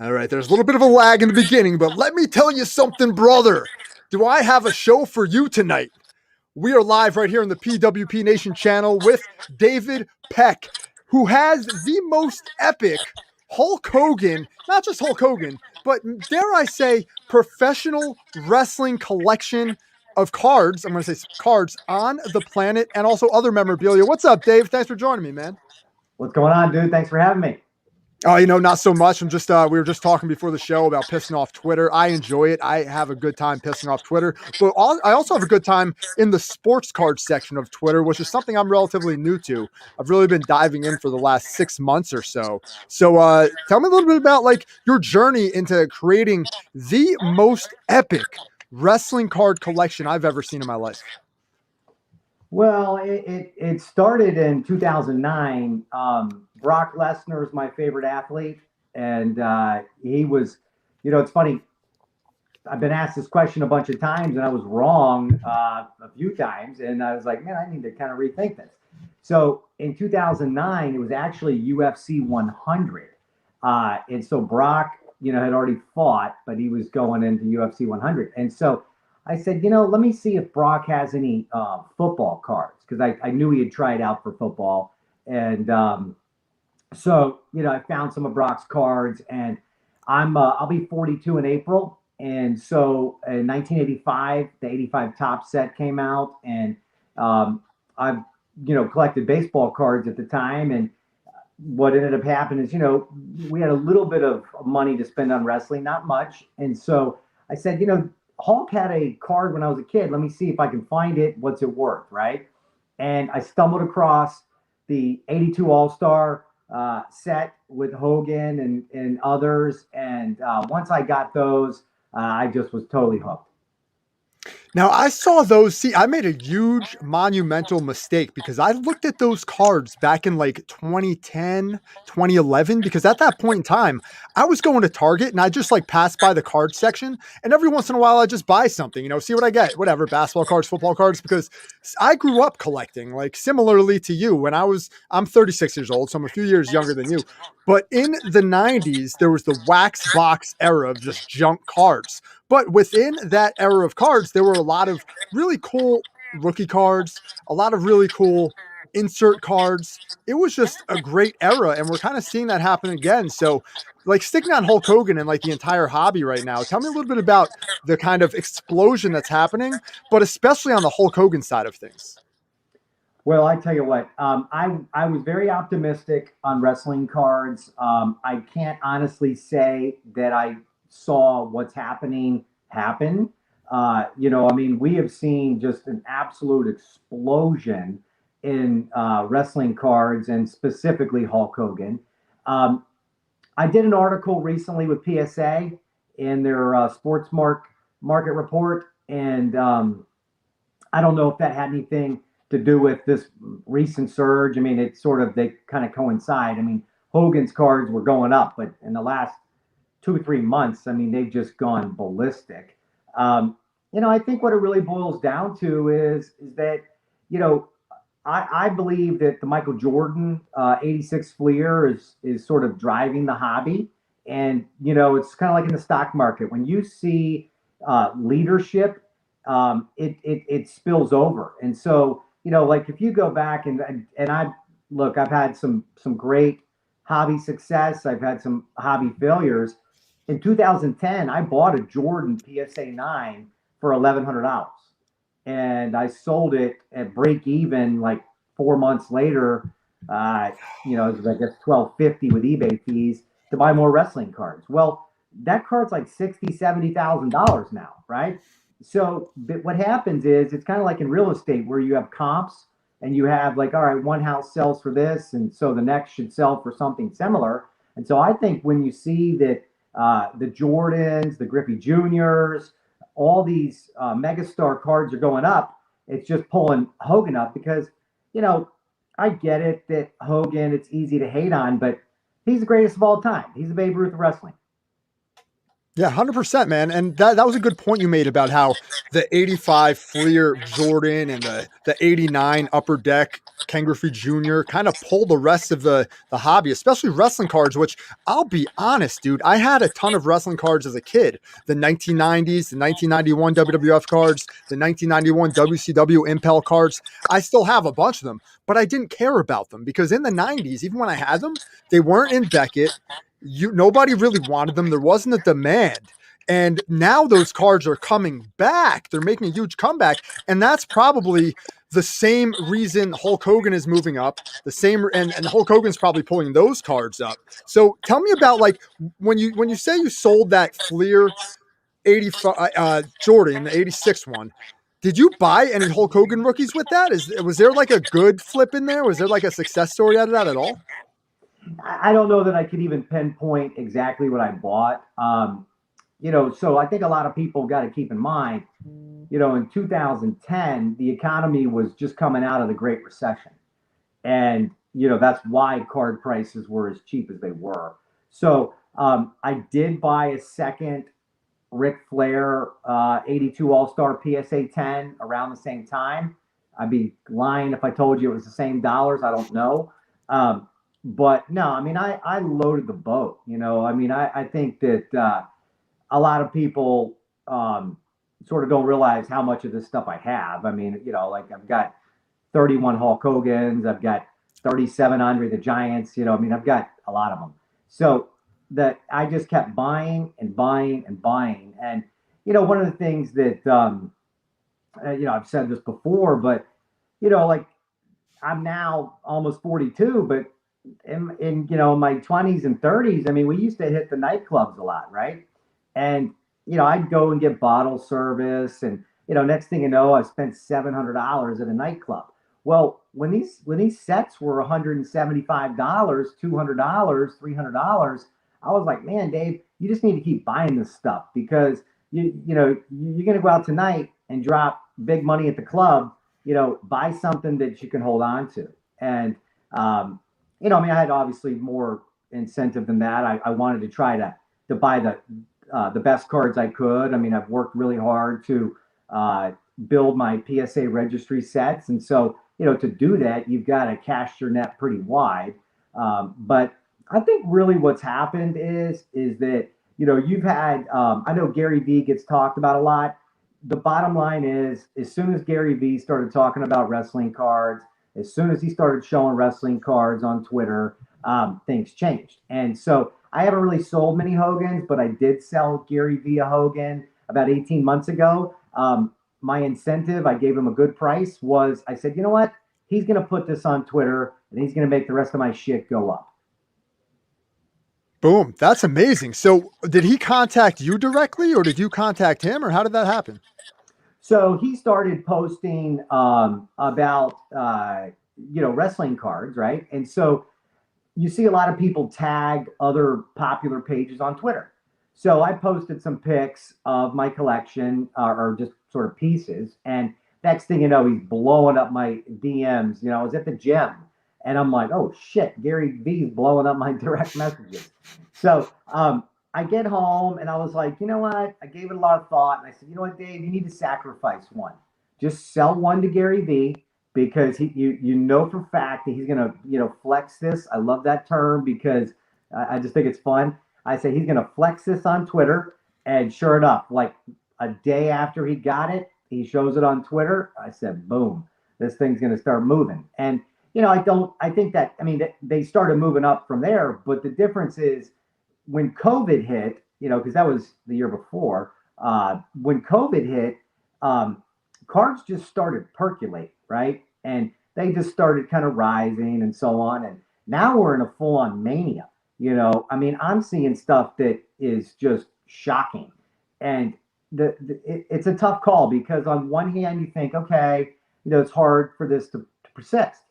All right, there's a little bit of a lag in the beginning, but let me tell you something, brother. Do I have a show for you tonight? We are live right here on the PWP Nation channel with David Peck, who has the most epic Hulk Hogan, not just Hulk Hogan, but dare I say, professional wrestling collection of cards. I'm going to say cards on the planet and also other memorabilia. What's up, Dave? Thanks for joining me, man. What's going on, dude? Thanks for having me. Oh, not so much. I'm just, we were just talking before the show about pissing off Twitter. I enjoy it. I have a good time pissing off Twitter, but I also have a good time in the sports card section of Twitter, which is something I'm relatively new to. I've really been diving in for the last 6 months or so. So, tell me a little bit about like your journey into creating the most epic wrestling card collection I've ever seen in my life. Well, it started in 2009. Brock Lesnar is my favorite athlete, and he was, it's funny. I've been asked this question a bunch of times, and I was wrong a few times, and I was like, man, I need to kind of rethink this. So in 2009, it was actually UFC 100, and so Brock, had already fought, but he was going into UFC 100, and so I said, let me see if Brock has any football cards because I knew he had tried out for football. And so, I found some of Brock's cards and I'll be 42 in April. And so in 1985, the 85 top set came out and I've, collected baseball cards at the time. And what ended up happening is, we had a little bit of money to spend on wrestling, not much. And so I said, Hulk had a card when I was a kid. Let me see if I can find it. What's it worth, right? And I stumbled across the 82 All-Star set with Hogan and others. And once I got those, I just was totally hooked. Now, I saw those. See, I made a huge monumental mistake because I looked at those cards back in like 2010, 2011, because at that point in time, I was going to Target and I just like passed by the card section. And every once in a while, I just buy something, see what I get, whatever, basketball cards, football cards, because I grew up collecting, like similarly to you. I'm 36 years old, so I'm a few years younger than you. But in the 90s, there was the wax box era of just junk cards. But within that era of cards, there were a lot of really cool rookie cards, a lot of really cool insert cards. It was just a great era, and we're kind of seeing that happen again. So, like sticking on Hulk Hogan and like the entire hobby right now, tell me a little bit about the kind of explosion that's happening, but especially on the Hulk Hogan side of things. Well, I tell you what, I was very optimistic on wrestling cards. I can't honestly say that I saw what's happening happen. We have seen just an absolute explosion in wrestling cards and specifically Hulk Hogan. I did an article recently with PSA in their market report, and I don't know if that had anything to do with this recent surge. I mean, they kind of coincide. I mean, Hogan's cards were going up, but in the last 2 or 3 months, I mean, they've just gone ballistic. I think what it really boils down to is that, I believe that the Michael Jordan 86 Flair is sort of driving the hobby. And, it's kind of like in the stock market. When you see leadership, it spills over. And so, like if you go back and I've had some great hobby success. I've had some hobby failures. In 2010, I bought a Jordan PSA 9 for $1,100, and I sold it at break even like 4 months later. It was, I guess, $1,250 with eBay fees to buy more wrestling cards. Well, that card's like $60,000-$70,000 now, right? So what happens is it's kind of like in real estate where you have comps and you have like, all right, one house sells for this, and so the next should sell for something similar. And so I think when you see that the Jordans, the Griffey Juniors, all these megastar cards are going up, it's just pulling Hogan up because, I get it that Hogan, it's easy to hate on, but he's the greatest of all time. He's the Babe Ruth of wrestling. Yeah, 100%, man. And that was a good point you made about how the 85 Fleer Jordan and the 89 Upper Deck Ken Griffey Jr. kind of pulled the rest of the hobby, especially wrestling cards, which I'll be honest, dude, I had a ton of wrestling cards as a kid. The 1990s, the 1991 WWF cards, the 1991 WCW Impel cards. I still have a bunch of them, but I didn't care about them because in the 90s, even when I had them, they weren't in Beckett. Nobody really wanted them. There wasn't a demand. And now those cards are coming back. They're making a huge comeback. And that's probably the same reason Hulk Hogan is moving up. The same and Hulk Hogan's probably pulling those cards up. So tell me about like when you say you sold that Fleer 85 Jordan, the 86 one. Did you buy any Hulk Hogan rookies with that? Was there like a good flip in there? Was there like a success story out of that at all? I don't know that I could even pinpoint exactly what I bought. So I think a lot of people got to keep in mind, in 2010, the economy was just coming out of the Great Recession. And, that's why card prices were as cheap as they were. So I did buy a second Ric Flair 82 All Star PSA 10 around the same time. I'd be lying if I told you it was the same dollars. I don't know. But no, I mean, I loaded the boat. I think that a lot of people sort of don't realize how much of this stuff I have. I mean, like I've got 31 Hulk Hogan's, I've got 37 Andre the Giants. I've got a lot of them. So that I just kept buying and buying and buying. And one of the things that I've said this before, but like I'm now almost 42, but in my 20s and 30s, I mean, we used to hit the nightclubs a lot, right? And I'd go and get bottle service, and next thing you know, I spent $700 at a nightclub. Well, when these sets were $175, $200, $300, I was like, man, Dave, you just need to keep buying this stuff because you're gonna go out tonight and drop big money at the club. Buy something that you can hold on to. And I had obviously more incentive than that. I wanted to try to buy the best cards I could. I mean, I've worked really hard to build my PSA registry sets, and so to do that, you've got to cast your net pretty wide. But I think really what's happened is that you've had. I know Gary Vee gets talked about a lot. The bottom line is, as soon as Gary Vee started talking about wrestling cards, as soon as he started showing wrestling cards on Twitter, things changed. And so I haven't really sold many Hogans, but I did sell Gary Vee a Hogan about 18 months ago. My incentive, I gave him a good price, was I said, you know what? He's going to put this on Twitter and he's going to make the rest of my shit go up. Boom. That's amazing. So did he contact you directly or did you contact him or how did that happen? So he started posting about, wrestling cards, right? And so you see a lot of people tag other popular pages on Twitter. So I posted some pics of my collection or just sort of pieces. And next thing you know, he's blowing up my DMs. I was at the gym and I'm like, oh shit, Gary Vee's blowing up my direct messages. So I get home and I was like, you know what? I gave it a lot of thought. And I said, you know what, Dave, you need to sacrifice one. Just sell one to Gary Vee because you know for a fact that he's gonna flex this. I love that term because I just think it's fun. I say he's gonna flex this on Twitter, and sure enough, like a day after he got it, he shows it on Twitter. I said, boom, this thing's gonna start moving. And I think that they started moving up from there, but the difference is when COVID hit, because that was the year before. When COVID hit, cards just started percolate, right? And they just started kind of rising and so on. And now we're in a full on mania. I'm seeing stuff that is just shocking. And it's a tough call because on one hand, you think, okay, it's hard for this to persist.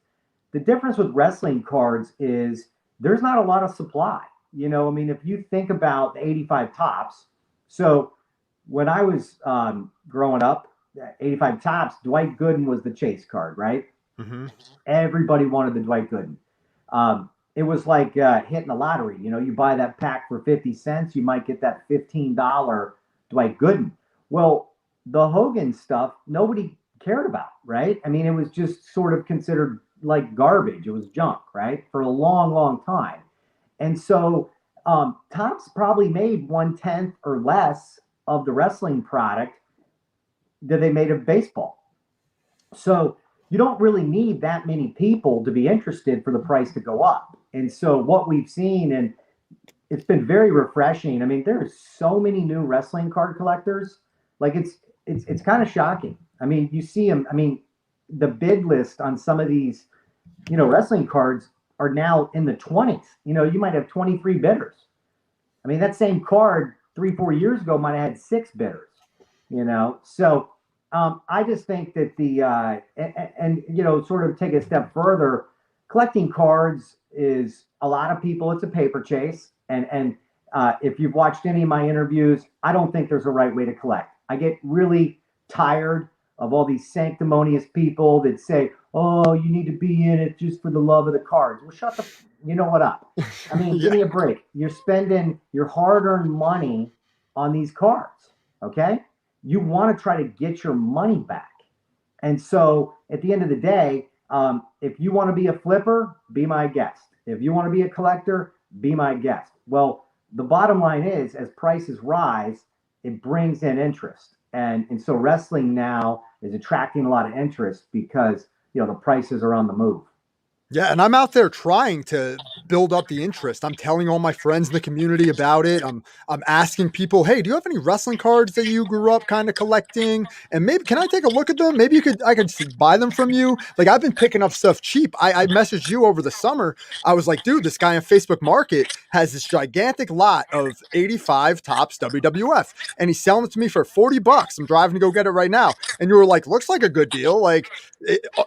The difference with wrestling cards is there's not a lot of supply. If you think about the 85 tops, so when I was growing up, 85 tops, Dwight Gooden was the chase card, right? Mm-hmm. Everybody wanted the Dwight Gooden. it was like hitting the lottery. You know, you buy that pack for 50 cents, you might get that $15 Dwight Gooden. Well, the Hogan stuff, nobody cared about, right? I mean, it was just sort of considered like garbage. It was junk, right? For a long, long time. And so Topps probably made 1/10 or less of the wrestling product that they made of baseball. So you don't really need that many people to be interested for the price to go up. And so what we've seen, and it's been very refreshing. I mean, there are so many new wrestling card collectors. Like it's kind of shocking. I mean, you see them. I mean, the bid list on some of these, wrestling cards are now in the 20s. You know, you might have 23 bidders. I mean, that same card 3, 4 years ago might have had 6 bidders. So I just think that sort of take a step further. Collecting cards is a lot of people. It's a paper chase, and if you've watched any of my interviews, I don't think there's a right way to collect. I get really tired of all these sanctimonious people that say, "Oh, you need to be in it just for the love of the cards." Well, shut the, what up. I mean, give Yeah. me a break. You're spending your hard-earned money on these cards, okay? You want to try to get your money back. And so at the end of the day, if you want to be a flipper, be my guest. If you want to be a collector, be my guest. Well, the bottom line is, as prices rise, it brings in interest. And so wrestling now is attracting a lot of interest because, the prices are on the move. Yeah, and I'm out there trying to build up the interest. I'm telling all my friends in the community about it. I'm asking people, "Hey, do you have any wrestling cards that you grew up kind of collecting? And maybe can I take a look at them? Maybe I could buy them from you." Like I've been picking up stuff cheap. I messaged you over the summer. I was like, "Dude, this guy on Facebook Market has this gigantic lot of 85 tops WWF, and he's selling it to me for $40. I'm driving to go get it right now." And you were like, "Looks like a good deal." Like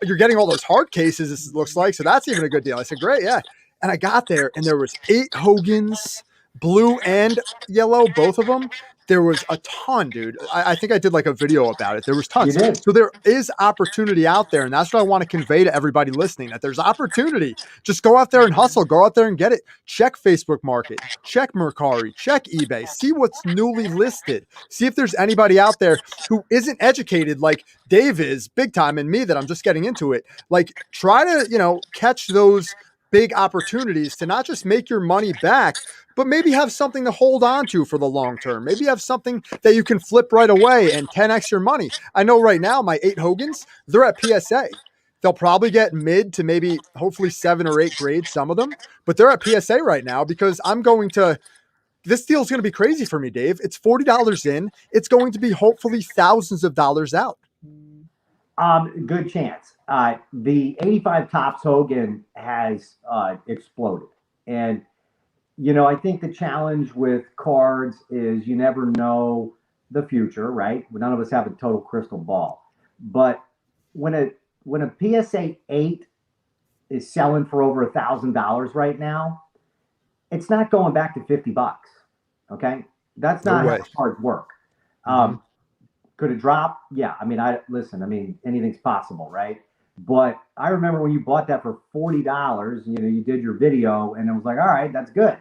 you're getting all those hard cases, it looks like, so that's even a good deal. I said, great, yeah. And I got there and there was 8 Hogans, blue and yellow, both of them. There was a ton, dude. I think I did like a video about it. There was You tons. did. So there is opportunity out there, and that's what I want to convey to everybody listening, that there's opportunity. Just go out there and hustle. Go out there and get it. Check Facebook Market, check Mercari, check eBay, see what's newly listed. See if there's anybody out there who isn't educated like Dave is big time, and me that I'm just getting into it. Like try to, catch those big opportunities to not just make your money back, but maybe have something to hold on to for the long term. Maybe have something that you can flip right away and 10x your money. I know right now my 8 Hogans, they're at PSA. They'll probably get mid to maybe hopefully 7 or 8 grades, some of them, but they're at PSA right now because this deal is going to be crazy for me, Dave. It's $40 in. It's going to be hopefully thousands of dollars out. Good chance. The 85 tops Hogan has exploded. And, I think the challenge with cards is you never know the future, right? None of us have a total crystal ball. But when a PSA 8 is selling for over $1,000 right now, it's not going back to $50. Okay. That's No not how way. cards work. Mm-hmm. Um, could it drop? Yeah. I mean, listen. I mean, anything's possible, right? But I remember when you bought that for $40. You did your video, and it was like, all right, that's good.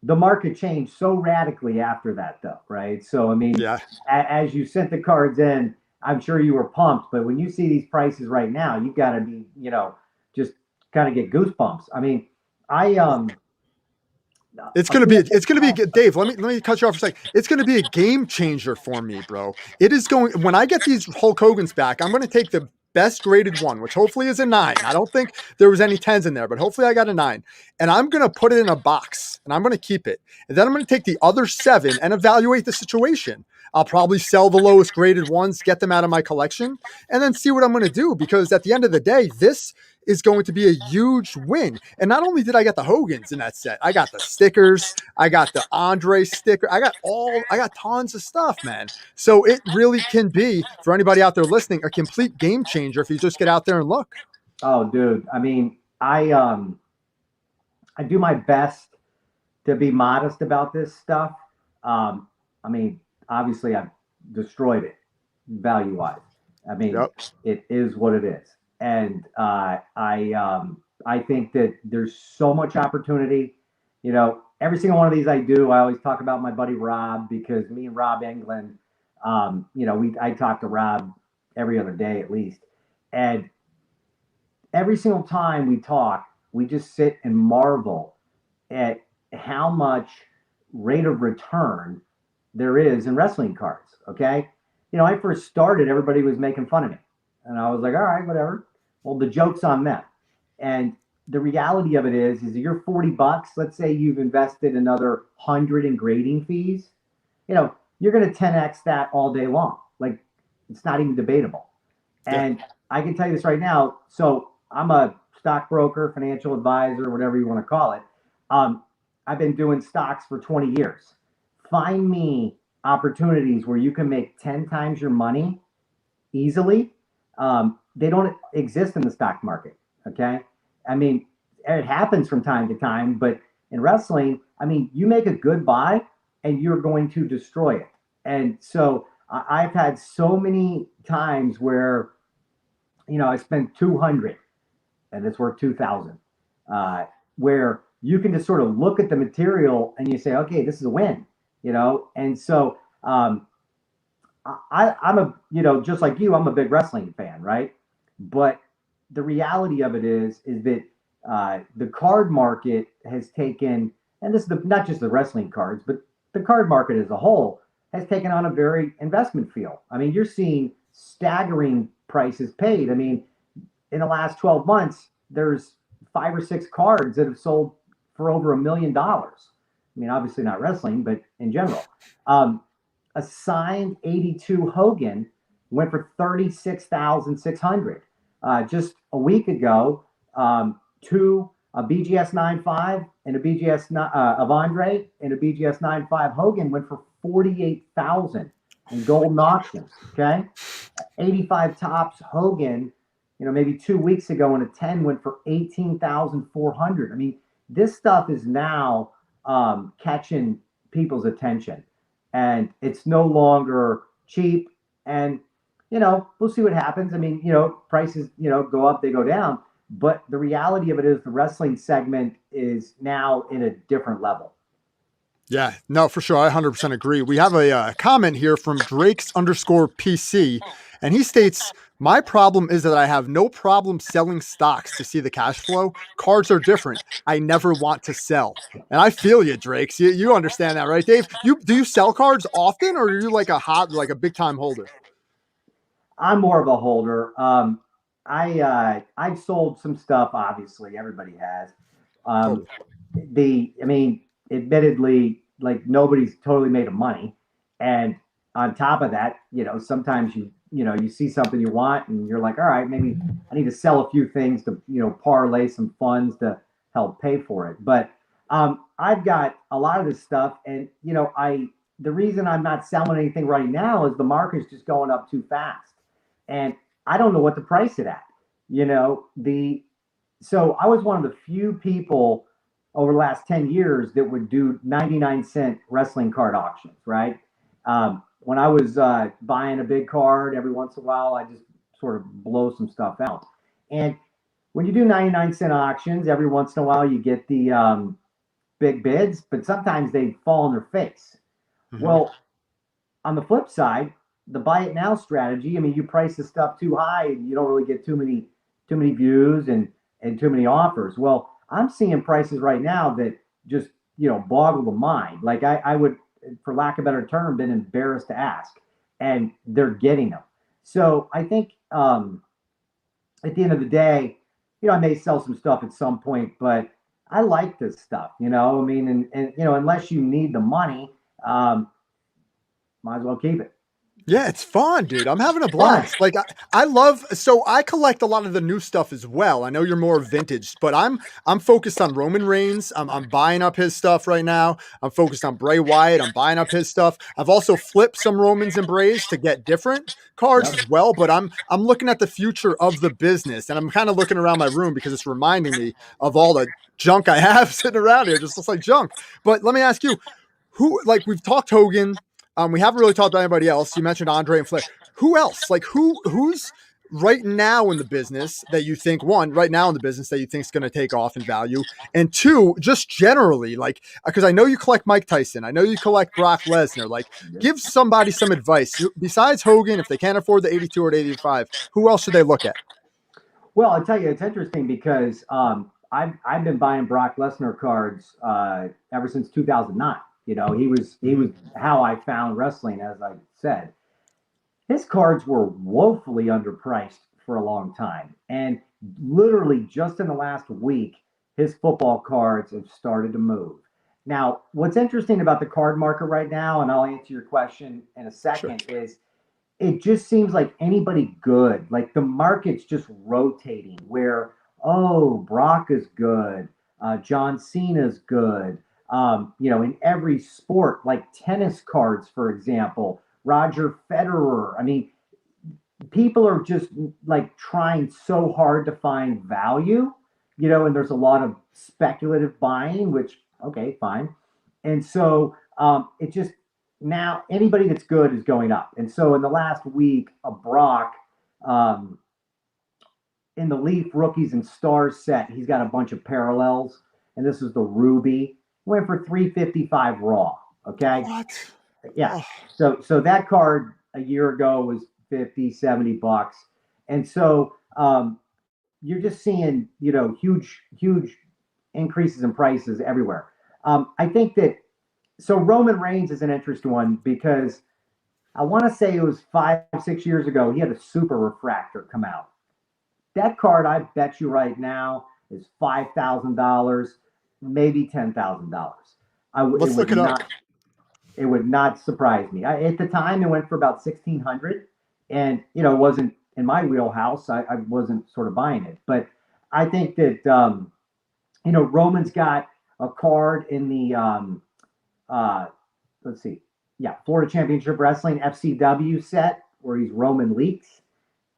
The market changed so radically after that, though, right? So I mean, Yeah. as you sent the cards in, I'm sure you were pumped. But when you see these prices right now, you've got to be, just kind of get goosebumps. I mean, I It's a gonna be PSA it's gonna be Dave. Let me cut you off for a second. It's gonna be a game changer for me, bro. It is going when I get these Hulk Hogan's back. I'm gonna take the best graded one, which hopefully is a 9. I don't think there was any 10s in there, but hopefully I got a 9. And I'm gonna put it in a box and I'm gonna keep it. And then I'm gonna take the other 7 and evaluate the situation. I'll probably sell the lowest graded ones, get them out of my collection, and then see what I'm going to do. Because at the end of the day, this is going to be a huge win. And not only did I get the Hogans in that set, I got the stickers, I got the Andre sticker, I got tons of stuff, man. So it really can be, for anybody out there listening, a complete game changer if you just get out there and look. Oh, dude. I mean, I do my best to be modest about this stuff. I mean, obviously, I've destroyed it value wise. I mean, Yep. it is what it is, and I think that there's so much opportunity. Every single one of these I do, I always talk about my buddy Rob, because me and Rob England, I talk to Rob every other day at least. And every single time we talk, we just sit and marvel at how much rate of return there is in wrestling cards. Okay. I first started, everybody was making fun of me. And I was like, all right, whatever. Well, the joke's on them. And the reality of it is you're $40. Let's say you've invested another 100 in grading fees. You're going to 10x that all day long. Like, it's not even debatable. Yeah. And I can tell you this right now. So I'm a stockbroker, financial advisor, whatever you want to call it. I've been doing stocks for 20 years. Find me opportunities where you can make 10 times your money easily. They don't exist in the stock market. Okay. I mean, it happens from time to time, but in wrestling, I mean, you make a good buy and you're going to destroy it. And so I've had so many times where, I spent 200 and it's worth 2,000, where you can just sort of look at the material and you say, okay, this is a win, And so, I'm just like you, I'm a big wrestling fan, right? But the reality of it is that the card market has taken, and this is not just the wrestling cards, but the card market as a whole has taken on a very investment feel. I mean, you're seeing staggering prices paid. I mean, in the last 12 months, there's 5 or 6 cards that have sold for over $1 million. I mean, obviously not wrestling, but in general. A signed 82 Hogan went for 36,600. Just a week ago, a BGS 9.5 and a BGS of Andre and a BGS 9.5 Hogan went for 48,000 in golden auctions. Okay, 85 tops Hogan, maybe 2 weeks ago, and a 10 went for 18,400. I mean, this stuff is now catching people's attention, and it's no longer cheap. And we'll see what happens. I mean, prices, go up, they go down. But the reality of it is the wrestling segment is now in a different level. Yeah, no, for sure. I 100% agree. We have a comment here from Drakes_PC, and he states, my problem is that I have no problem selling stocks to see the cash flow. Cards are different. I never want to sell. And I feel you, Drakes. You understand that, right, Dave? Do you sell cards often, or are you like a big time holder? I'm more of a holder. I've sold some stuff. Obviously, everybody has. Um, I mean, admittedly, like, nobody's totally made of money, and on top of that, sometimes you see something you want, and you're like, all right, maybe I need to sell a few things to parlay some funds to help pay for it. But I've got a lot of this stuff, and the reason I'm not selling anything right now is the market's just going up too fast, and I don't know what to price it at. So I was one of the few people over the last 10 years that would do 99-cent wrestling card auctions, right? When I was buying a big card, every once in a while, I just sort of blow some stuff out. And when you do 99-cent auctions, every once in a while, you get the big bids, but sometimes they fall in their face. Mm-hmm. Well, on the flip side, the buy it now strategy, I mean, you price the stuff too high and you don't really get too many views and too many offers. Well, I'm seeing prices right now that just, boggle the mind. Like, I would, for lack of a better term, been embarrassed to ask, and they're getting them. So I think at the end of the day, I may sell some stuff at some point, but I like this stuff, I mean, and unless you need the money, might as well keep it. Yeah, it's fun, dude. I'm having a blast. Like, I collect a lot of the new stuff as well. I know you're more vintage, but I'm focused on Roman Reigns. I'm buying up his stuff right now. I'm focused on Bray Wyatt. I'm buying up his stuff. I've also flipped some Romans and Brays to get different cards as well, but I'm looking at the future of the business, and I'm kind of looking around my room because it's reminding me of all the junk I have sitting around here. It just looks like junk. But let me ask you, we've talked Hogan. We haven't really talked about anybody else. You mentioned Andre and Flair. Who else? Like, who's right now in the business that you think, one, right now in the business that you think is going to take off in value, and two, just generally, like, because I know you collect Mike Tyson, I know you collect Brock Lesnar, like, give somebody some advice besides Hogan. If they can't afford the 82 or the 85, who else should they look at? Well, I'll tell you, it's interesting because I've been buying Brock Lesnar cards ever since 2009. You know, he was how I found wrestling, as I said. His cards were woefully underpriced for a long time, and literally just in the last week, his football cards have started to move. Now, what's interesting about the card market right now, and I'll answer your question in a Sure. second, is it just seems like anybody good, like the market's just rotating where, oh, Brock is good, John Cena's good. In every sport, like tennis cards, for example, Roger Federer. I mean, people are just like trying so hard to find value, and there's a lot of speculative buying, which, okay, fine. And so it just now anybody that's good is going up. And so in the last week, a Brock um, in the Leaf Rookies and Stars set, he's got a bunch of parallels, and this is the Ruby. Went for 355 raw. Okay, What? yeah. Oh, So that card a year ago was 50, $70. And so you're just seeing, huge increases in prices everywhere. I think that so Roman Reigns is an interesting one because I want to say it was 5, 6 years ago, he had a super refractor come out. That card, I bet you right now, is $5,000, maybe $10,000. It let's would look it up. not it would not surprise me. At the time, it went for about 1,600, and it wasn't in my wheelhouse. I wasn't sort of buying it, but I think that Roman's got a card in the uh, let's see, yeah, Florida Championship Wrestling FCW set where he's Roman Leaks.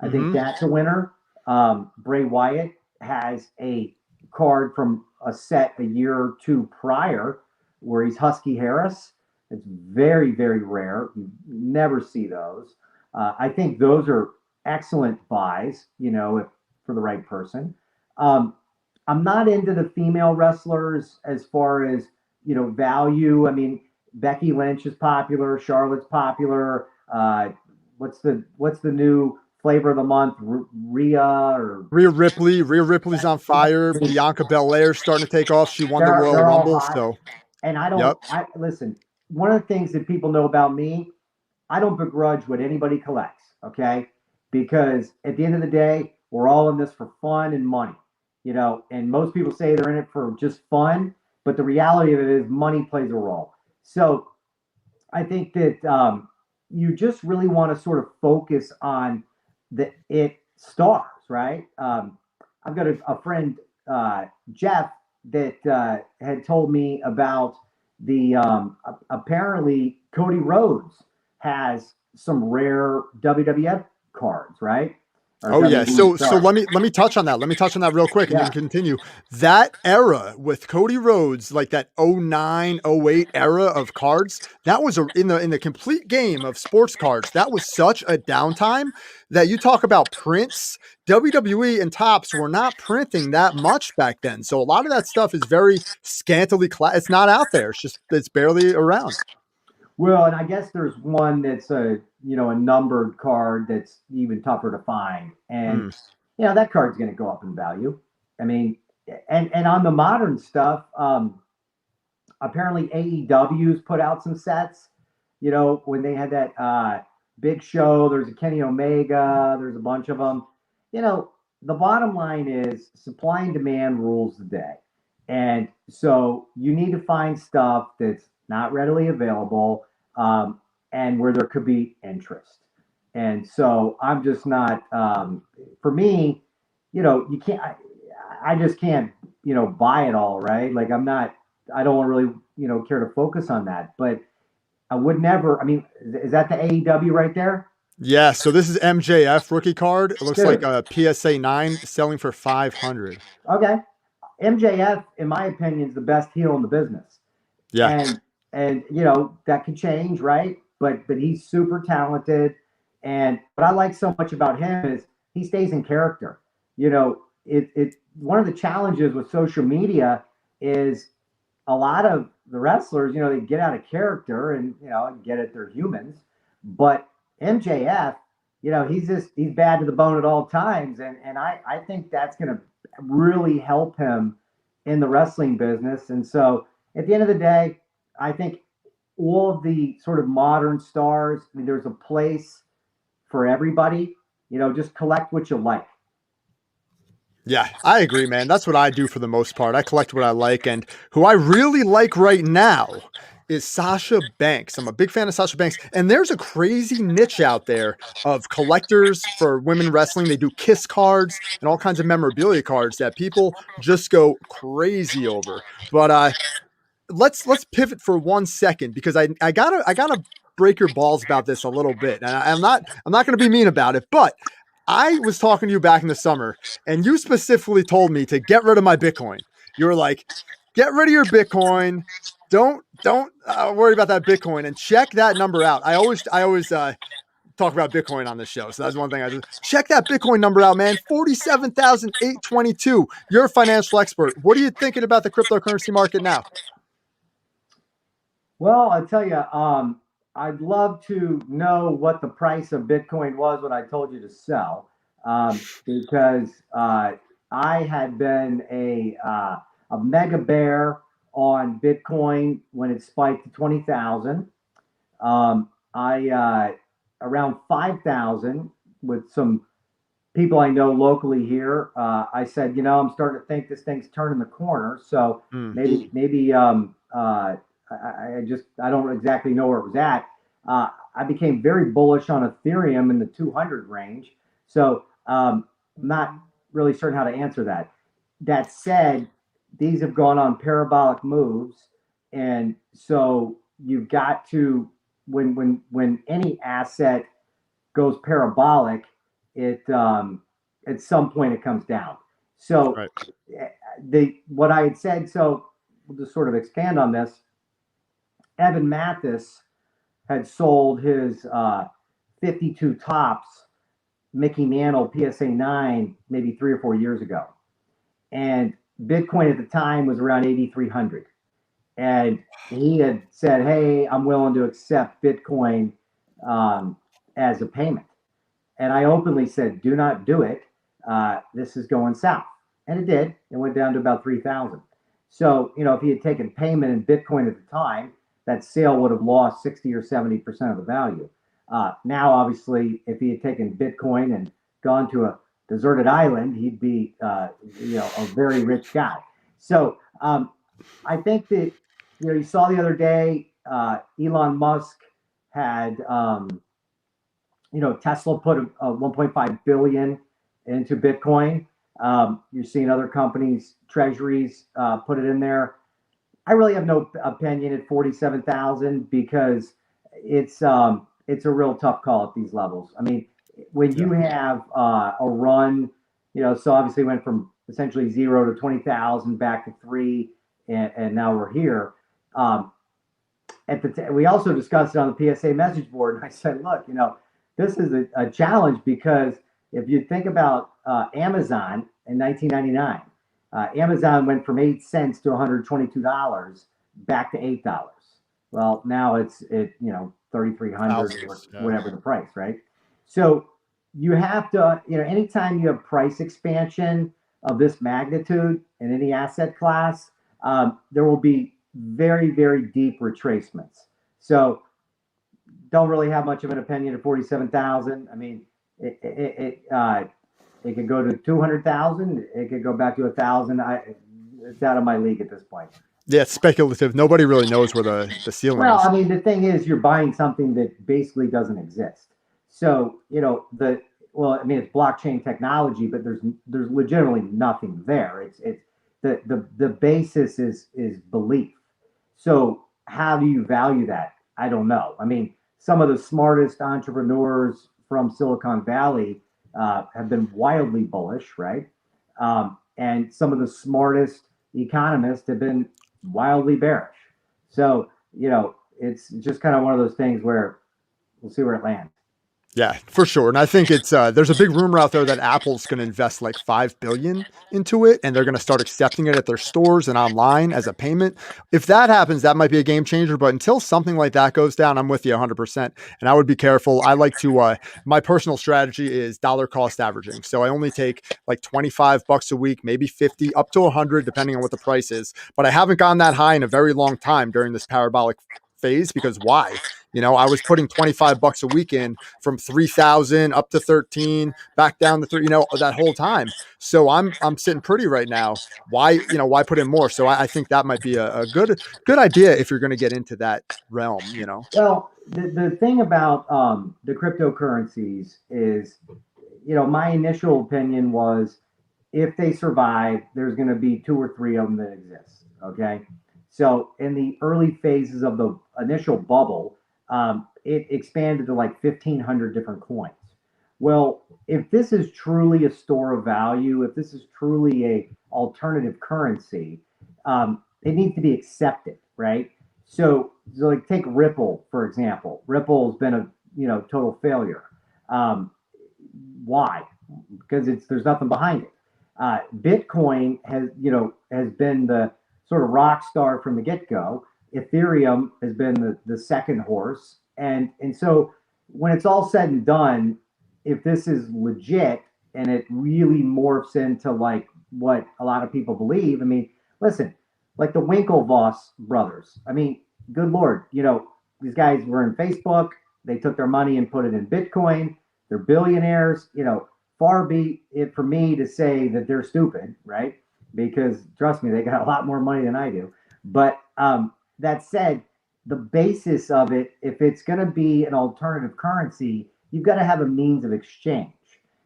I think Mm-hmm. that's a winner. Bray Wyatt has a card from a set a year or two prior where he's Husky Harris. It's very, very rare. You never see those. I think those are excellent buys, if for the right person. Um, I'm not into the female wrestlers as far as value. I mean, Becky Lynch is popular, Charlotte's popular. What's the new flavor of the month? Rhea or Rhea Ripley's on fire. Bianca Belair's starting to take off. She won the Royal they're all Rumble, hot. so And I don't. yep. I listen. One of the things that people know about me, I don't begrudge what anybody collects. Okay, because at the end of the day, we're all in this for fun and money. And most people say they're in it for just fun, but the reality of it is money plays a role. So I think that you just really want to sort of focus on the it stars, right? I've got a friend, Jeff, that had told me about the apparently Cody Rhodes has some rare WWF cards, right? Or Oh yeah. WWE So stars. let me touch on that. Let me touch on that real quick and you Yeah. can continue. That era with Cody Rhodes, like that 09, 08 era of cards, that was in the complete game of sports cards. That was such a downtime that you talk about prints, WWE and Topps were not printing that much back then. So a lot of that stuff is very scantily it's not out there. It's barely around. Well, and I guess there's one that's a numbered card that's even tougher to find, and Mm. that card's going to go up in value. I mean, and on the modern stuff, apparently AEW's put out some sets. When they had that big show, there's a Kenny Omega, there's a bunch of them. The bottom line is supply and demand rules the day, and so you need to find stuff that's not readily available, and where there could be interest. And so I'm just not. For me, you can't. I just can't. Buy it all, right? Like I'm not. I don't really, care to focus on that. But I would never. I mean, is that the AEW right there, Yeah, so this is MJF rookie card. It looks like dude? a PSA 9 selling for 500. Okay, MJF, in my opinion, is the best heel in the business, Yeah. and that could change, right? But he's super talented, and what I like so much about him is he stays in character. It one of the challenges with social media is a lot of the wrestlers, they get out of character and, get it, they're humans. But MJF, he's bad to the bone at all times. And I think that's going to really help him in the wrestling business. And so at the end of the day, I think all of the sort of modern stars, I mean, there's a place for everybody, just collect what you like. Yeah, I agree, man. That's what I do for the most part. I collect what I like, and who I really like right now is Sasha Banks. I'm a big fan of Sasha Banks, and there's a crazy niche out there of collectors for women wrestling. They do kiss cards and all kinds of memorabilia cards that people just go crazy over. But let's pivot for 1 second because I gotta break your balls about this a little bit, and I'm not gonna be mean about it, but I was talking to you back in the summer, and you specifically told me to get rid of my Bitcoin. You were like, get rid of your Bitcoin. Don't worry about that Bitcoin and check that number out. I always talk about Bitcoin on this show, so that's one thing I just check that Bitcoin number out, man. 47,822. You're a financial expert. What are you thinking about the cryptocurrency market now? Well, I tell you, I'd love to know what the price of Bitcoin was when I told you to sell, because I had been a mega bear on Bitcoin when it spiked to 20,000. I around 5,000 with some people I know locally here. I said, I'm starting to think this thing's turning the corner. So Mm. maybe I don't exactly know where it was at. I became very bullish on Ethereum in the 200 range. So I'm not really certain how to answer that. That said, these have gone on parabolic moves, and so you've got to when any asset goes parabolic, it at some point it comes down. So Right. the what I had said. So we'll just sort of expand on this. Evan Mathis had sold his 52 tops Mickey Mantle PSA 9 maybe 3 or 4 years ago. And Bitcoin at the time was around 8,300. And he had said, "Hey, I'm willing to accept Bitcoin as a payment." And I openly said, "Do not do it. This is going south." And it did. It went down to about 3,000. So, if he had taken payment in Bitcoin at the time, that sale would have lost 60 or 70% of the value. Now, obviously, if he had taken Bitcoin and gone to a deserted island, he'd be, a very rich guy. So I think that, you saw the other day, Elon Musk had, Tesla put a 1.5 billion into Bitcoin. You're seeing other companies, treasuries, put it in there. I really have no opinion at 47,000 because it's a real tough call at these levels. I mean, when Yeah. you have a run, so obviously went from essentially 0 to 20,000 back to 3, and now we're here. We also discussed it on the PSA message board, and I said, look, this is a challenge because if you think about Amazon in 1999, Amazon went from 8 cents to $122 back to $8. Well, now it's 3,300 or Thousands. Yeah. whatever the price, right? So you have to, anytime you have price expansion of this magnitude in any asset class, there will be very, very deep retracements. So don't really have much of an opinion at 47,000. I mean, it could go to 200,000. It could go back to 1,000. It's out of my league at this point. Yeah, it's speculative. Nobody really knows where the ceiling Well, is. I mean, the thing is, you're buying something that basically doesn't exist. So, I mean, it's blockchain technology, but there's legitimately nothing there. It's the basis is belief. So, how do you value that? I don't know. I mean, some of the smartest entrepreneurs from Silicon Valley have been wildly bullish, right? And some of the smartest economists have been wildly bearish. So, it's just kind of one of those things where we'll see where it lands. Yeah, for sure. And I think it's there's a big rumor out there that Apple's going to invest like 5 billion into it and they're going to start accepting it at their stores and online as a payment. If that happens, that might be a game changer, but until something like that goes down, I'm with you 100%. And I would be careful. I like to my personal strategy is dollar cost averaging. So I only take like 25 bucks a week, maybe 50 up to 100 depending on what the price is. But I haven't gone that high in a very long time during this parabolic phase because why? I was putting 25 bucks a week in from 3,000 up to 13, back down to 3, that whole time. So I'm sitting pretty right now. Why put in more? So I think that might be a good idea if you're going to get into that realm. Well, the thing about the cryptocurrencies is, my initial opinion was if they survive, there's going to be two or three of them that exist. Okay. So in the early phases of the initial bubble, it expanded to like 1,500 different coins. Well, if this is truly a store of value, if this is truly a alternative currency, it needs to be accepted, right? So like take Ripple for example. Ripple's been a total failure. Um, why? Because there's nothing behind it. Bitcoin has been the sort of rock star from the get go. Ethereum has been the second horse, and so when it's all said and done, if this is legit and it really morphs into like what a lot of people believe, I mean, listen, like the Winklevoss brothers. I mean, good lord, these guys were in Facebook. They took their money and put it in Bitcoin. They're billionaires. Far be it for me to say that they're stupid, right? Because trust me, they got a lot more money than I do. But that said, the basis of it, if it's going to be an alternative currency, you've got to have a means of exchange.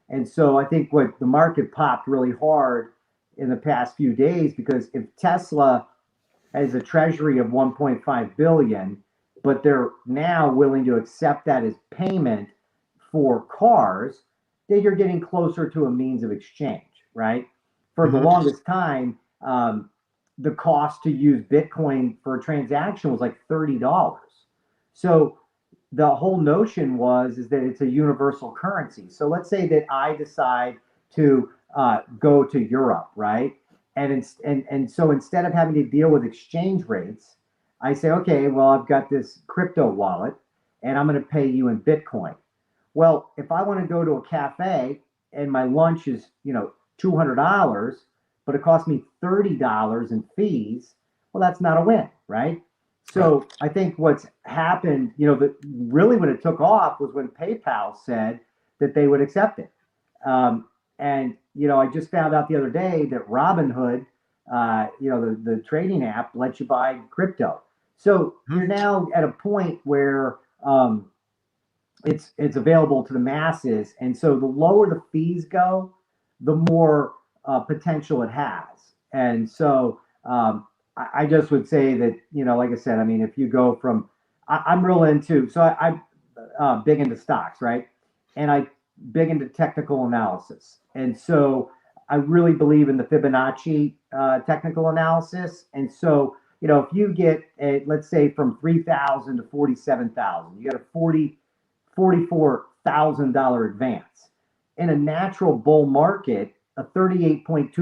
And so I think what the market popped really hard in the past few days, because if Tesla has a treasury of 1.5 billion, but they're now willing to accept that as payment for cars, then you're getting closer to a means of exchange, right? For the Mm-hmm. longest time, the cost to use Bitcoin for a transaction was like $30. So the whole notion was is that it's a universal currency. So let's say that I decide to go to Europe, right? And so instead of having to deal with exchange rates, I say, okay, well, I've got this crypto wallet, and I'm going to pay you in Bitcoin. Well, if I want to go to a cafe and my lunch is, $200, but it costs me $30 in fees, well, that's not a win, right? Right. So I think what's happened, that really when it took off was when PayPal said that they would accept it. And I just found out the other day that Robinhood, the trading app, lets you buy crypto. So Mhm. you're now at a point where it's available to the masses, and so the lower the fees go, the more potential it has. And so I just would say that like I said, I mean, if you go from, I'm real into, so I'm big into stocks, right? And I big into technical analysis, and so I really believe in the Fibonacci technical analysis. And so if you get let's say from 3,000 to 47,000, you got a $44,000 advance. In a natural bull market, a 38.2%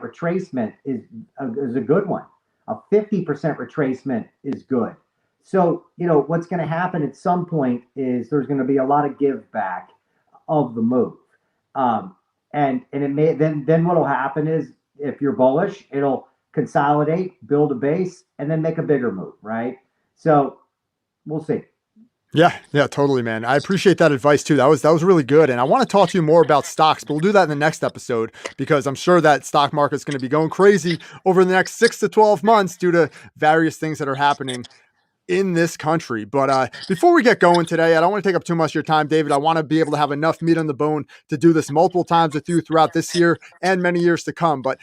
retracement is a good one. A 50% retracement is good. So, what's going to happen at some point is there's going to be a lot of give back of the move. And it may then what'll happen is if you're bullish, it'll consolidate, build a base, and then make a bigger move, right? So we'll see. Yeah, yeah, totally, man. I appreciate that advice too. That was really good. And I want to talk to you more about stocks, but we'll do that in the next episode because I'm sure that stock market's going to be going crazy over the next 6 to 12 months due to various things that are happening in this country. But before we get going today, I don't want to take up too much of your time, David. I want to be able to have enough meat on the bone to do this multiple times with you throughout this year and many years to come. But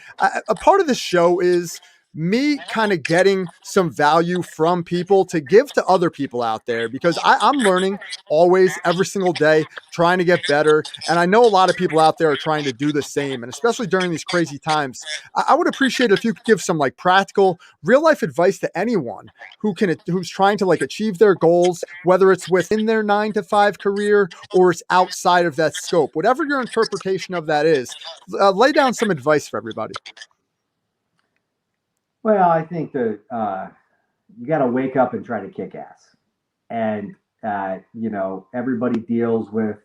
a part of this show is me kind of getting some value from people to give to other people out there, because I'm learning always, every single day, trying to get better. And I know a lot of people out there are trying to do the same. And especially during these crazy times, I would appreciate it if you could give some like practical, real life advice to anyone who's trying to like achieve their goals, whether it's within their 9 to 5 career or it's outside of that scope. Whatever your interpretation of that is, lay down some advice for everybody. Well, I think that you got to wake up and try to kick ass. And, everybody deals with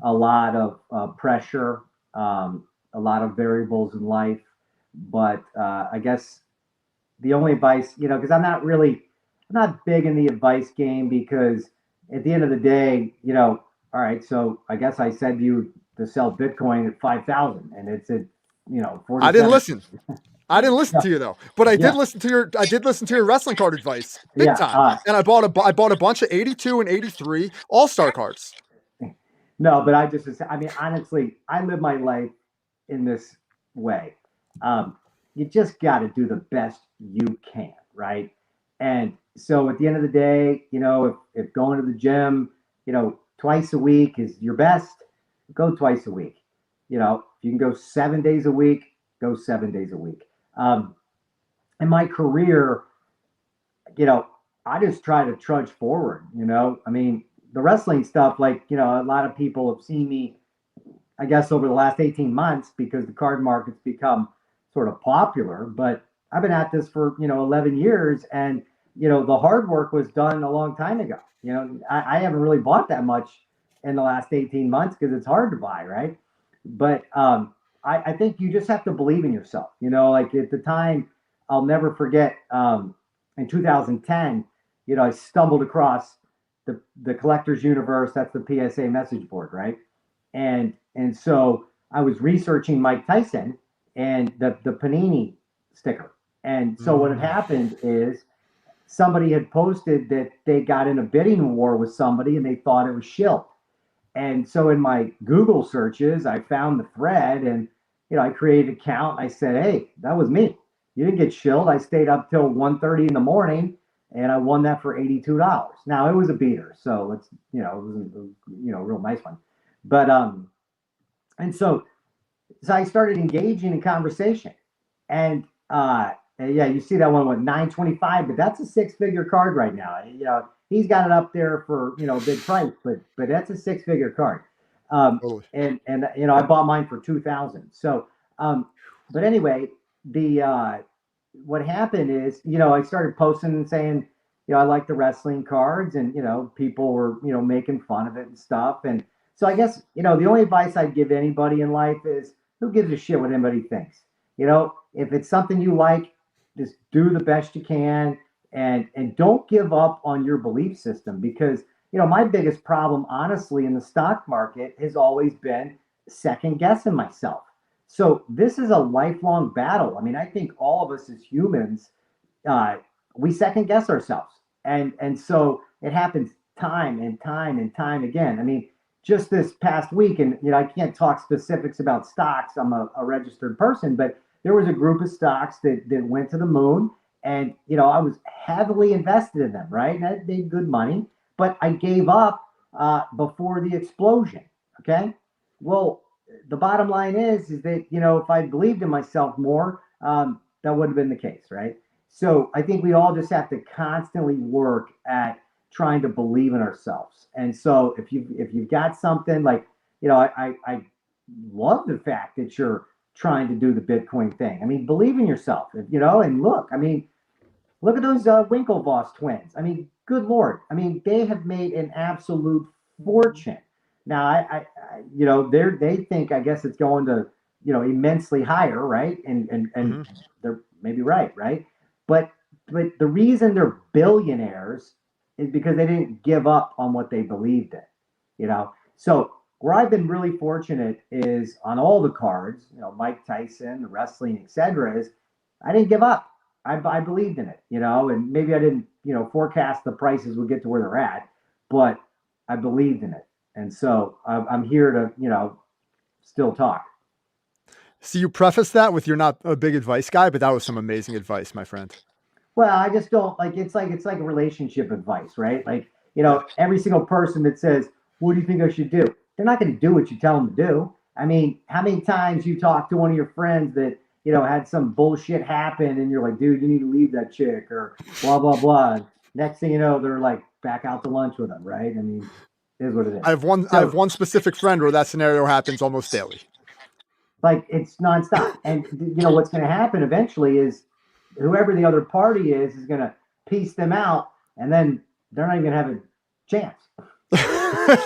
a lot of pressure, a lot of variables in life. But I guess the only advice, because I'm not big in the advice game because at the end of the day, all right, so I guess I said to you to sell Bitcoin at 5,000 and it's at, I didn't 47. listen. I didn't listen Yeah, to you though, but yeah, I did listen to your wrestling card advice big yeah. time. And I bought a bunch of 82 and 83 All-Star cards. No, but I mean, honestly, I live my life in this way. Um, you just got to do the best you can, right? And so at the end of the day, if going to the gym, twice a week is your best, go twice a week. If you can go 7 days a week, go 7 days a week. In my career, you know, I just try to trudge forward, I mean, the wrestling stuff, like, a lot of people have seen me, I guess, over the last 18 months because the card market's become sort of popular. But I've been at this for, 11 years. And, the hard work was done a long time ago. I haven't really bought that much in the last 18 months because it's hard to buy, right? But I think you just have to believe in yourself. Like at the time, I'll never forget in 2010, I stumbled across the collector's universe. That's the PSA message board, right? And so I was researching Mike Tyson and the Panini sticker. And so what had Mm. happened is somebody had posted that they got in a bidding war with somebody and they thought it was shill. And so in my Google searches, I found the thread and I created an account. I said, "Hey, that was me. You didn't get shilled. I stayed up till 1:30 in the morning and I won that for $82." Now it was a beater, so it's it was a real nice one. But and so I started engaging in conversation. And yeah, you see that one went 925, but that's a six-figure card right now. He's got it up there for a big price, but that's a six-figure card. Totally. And I bought mine for 2,000. So, but anyway, the what happened is I started posting and saying I like the wrestling cards, and people were making fun of it and stuff. And so I guess the only advice I'd give anybody in life is who gives a shit what anybody thinks. If it's something you like, just do the best you can, and don't give up on your belief system, because my biggest problem honestly in the stock market has always been second guessing myself. So this is a lifelong battle. I mean, I think all of us as humans, uh, we second guess ourselves, and so it happens time and time and time again. I mean, just this past week, and I can't talk specifics about stocks. I'm a registered person, but there was a group of stocks that went to the moon, and I was heavily invested in them, right? And I made good money, but I gave up before the explosion. Okay, well, the bottom line is that if I believed in myself more, that would have been the case, right? So I think we all just have to constantly work at trying to believe in ourselves. And so if you've got something like, I love the fact that you're trying to do the Bitcoin thing. I mean, believe in yourself, and look, I mean, look at those Winklevoss twins. I mean, good Lord. I mean, they have made an absolute fortune. Now, they think, I guess it's going to, immensely higher, right? And Hmm. they're maybe right? But the reason they're billionaires is because they didn't give up on what they believed in, So where I've been really fortunate is on all the cards, Mike Tyson, the wrestling, etc. Is I didn't give up. I believed in it, and maybe I didn't, forecast the prices would get to where they're at, but I believed in it. And so I'm here to, still talk. So you preface that with you're not a big advice guy, but that was some amazing advice, my friend. Well, I just don't like it's like relationship advice, right? Like, Yeah. every single person that says, "What do you think I should do?" They're not going to do what you tell them to do. I mean, how many times you talk to one of your friends that, had some bullshit happen and you're like, "Dude, you need to leave that chick," or blah blah blah. Next thing you know, they're like back out to lunch with them, right? I mean, it is what it is. I have So, one specific friend where that scenario happens almost daily. like, it's nonstop. And what's going to happen eventually is whoever the other party is going to piece them out, and then they're not even going to have a chance.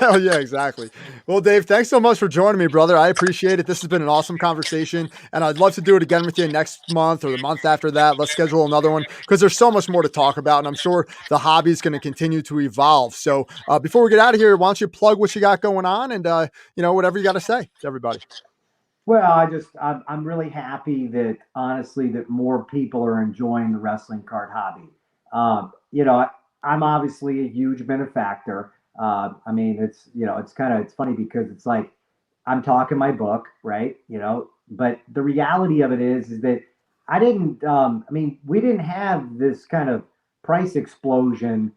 Oh yeah, exactly. Well, Dave, thanks so much for joining me, brother. I appreciate it. This has been an awesome conversation, and I'd love to do it again with you next month or the month after that. Let's schedule another one because there's so much more to talk about, and I'm sure the hobby is going to continue to evolve. So before we get out of here, why don't you plug what you got going on and whatever you got to say to everybody. Well, I'm really happy that, honestly, that more people are enjoying the wrestling card hobby. I'm obviously a huge benefactor. I mean, it's funny because it's like I'm talking my book, right? But the reality of it is that I didn't. I mean, we didn't have this kind of price explosion,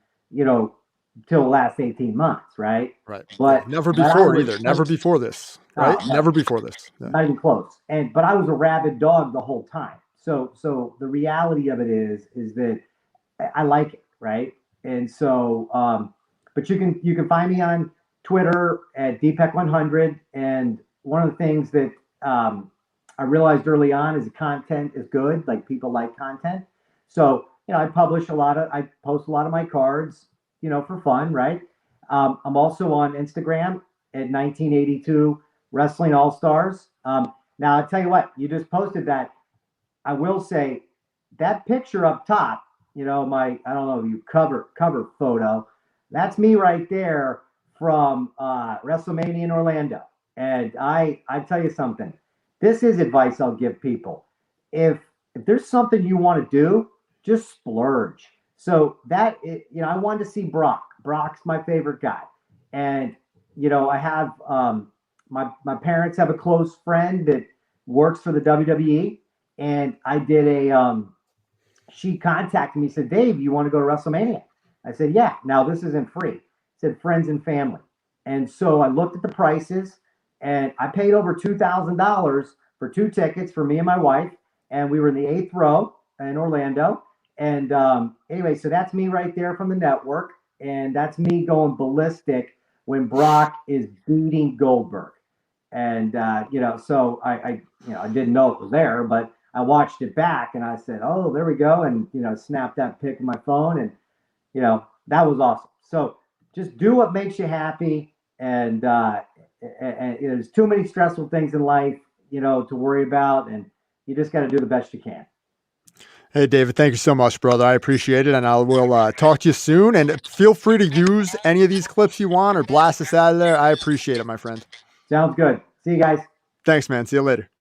till the last 18 months, right? Right. Yeah. But Never but I before was either. Never before this. Right. oh, Never no, before this. Yeah. not even close. But I was a rabid dog the whole time. So the reality of it is that I like it, right? And so, but you can find me on Twitter at dpeck100. And one of the things that I realized early on is the content is good. Like, people like content. So, I post a lot of my cards, for fun, right? I'm also on Instagram at 1982 Wrestling All Stars. Now, I'll tell you what, you just posted that. I will say that picture up top, I don't know, you cover photo. That's me right there from WrestleMania in Orlando. And I tell you something. This is advice I'll give people. If there's something you want to do, just splurge. So I wanted to see Brock. Brock's my favorite guy, and I have my parents have a close friend that works for the WWE, and I did she contacted me, said, "Dave, you want to go to WrestleMania?" I said, "Yeah." Now, this isn't free. It said friends and family. And so I looked at the prices, and I paid over $2,000 for 2 tickets for me and my wife. And we were in the 8th row in Orlando. And anyway, so that's me right there from the network. And that's me going ballistic when Brock is beating Goldberg. And so I didn't know it was there, but I watched it back and I said, "Oh, there we go," and snapped that pic on my phone, and that was awesome. So just do what makes you happy, and there's too many stressful things in life, to worry about, and you just got to do the best you can. Hey, David, thank you so much, brother. I appreciate it. And I will talk to you soon. And feel free to use any of these clips you want or blast us out of there. I appreciate it, my friend. Sounds good. See you guys. Thanks, man. See you later.